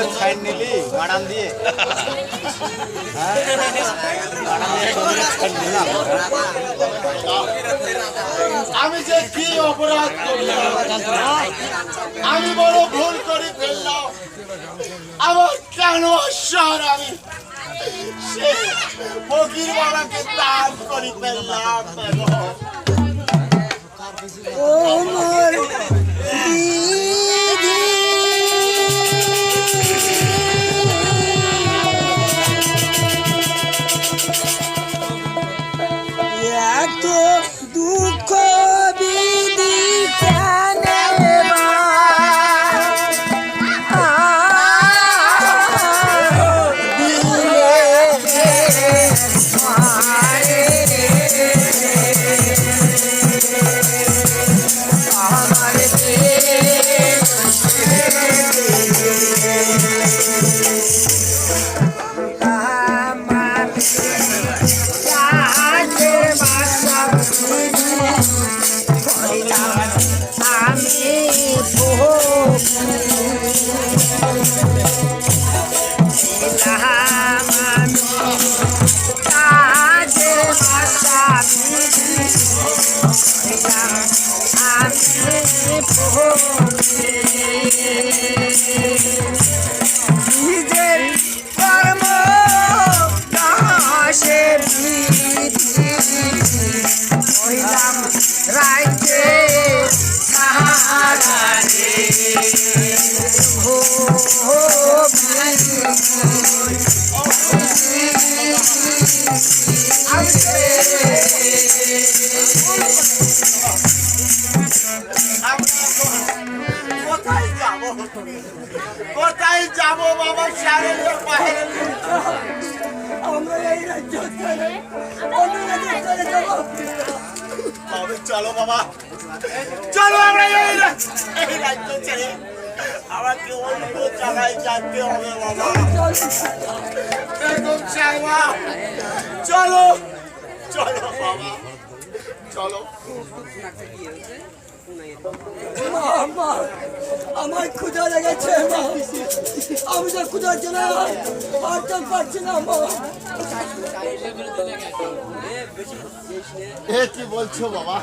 বলে ছাইন নিলি মাড়ান দিয়ে আমি যে কি অপরাধ করলাম, আমি বড় ভুল করে ফেললাম। আমার কেন আসার আমি সে ফকির বাবাকে দান করে ফেললাম। এত দুঃখ বিধি নিজের কর্ম দাসে হইলাম রাজ্যে সাহারে কোথায় যাবো বাবা? শারীরের বাইরে আমরা এই রাজ্য ছেড়ে অন্য রাজ্যে চলে যাবো। চলো বাবা, চলো আমরা এই রাজ্য ছেড়ে আমাকে অন্য জায়গায় যেতে হবে বাবা। একদম চাইবা, চলো চলো বাবা, চলো। মা, আমার ক্ষুধা লেগেছে মা, আমি তো ক্ষুধার জন্য পারতে পারছি না মা। এ কি বলছো বাবা?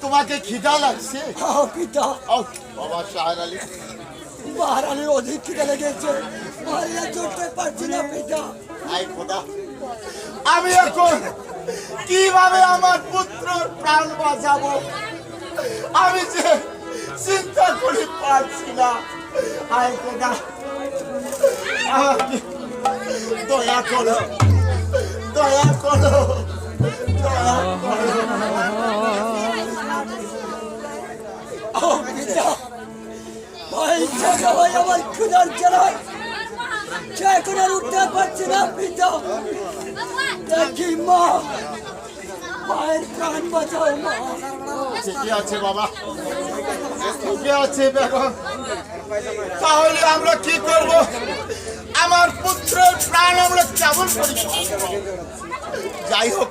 তোমাকে খিদা লাগছে? পিতা, বাবা শাহর আলী, মহারানীর অধিক খিদা লেগেছে, মারিয়া চড়তে পারছি না পিতা। আই খোদা, আমি এখন কিভাবে আমার পুত্রর প্রাণ বাঁচাবো? আমি যে চিন্তা করে পারছি না। আই খোদা, আমাকে দয়া করো, দয়া করো, দয়া করো। ও পিতা, ভাই ছেলে ভাই আমার ক্ষুধার জ্বালায় সে এখন আর উঠতে পারছি না পিতা। দেখি মা, মায়ের প্রাণ বাঁচাও মা। ঠিকই আছে বাবা, ঠিকই আছে বেগম। তাহলে আমরা কি করব? আমার পুত্রের প্রাণ আমরা কেমন করি? যাই হোক,